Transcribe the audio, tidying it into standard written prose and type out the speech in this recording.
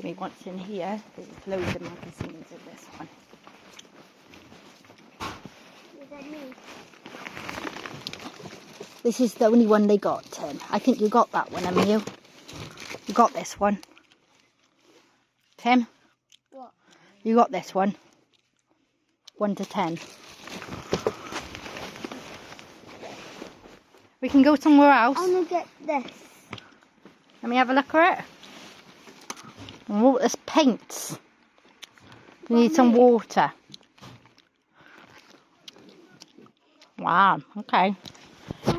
me what's in here. There's loads of magazines in this one. Is that me? This is the only one they got, Tim. I think you got that one, haven't you? You got this one. Tim? What? You got this one. 1 to 10. We can go somewhere else. I'm gonna get this. Let me have a look at it. Oh, there's paints. We need some water. Wow, okay.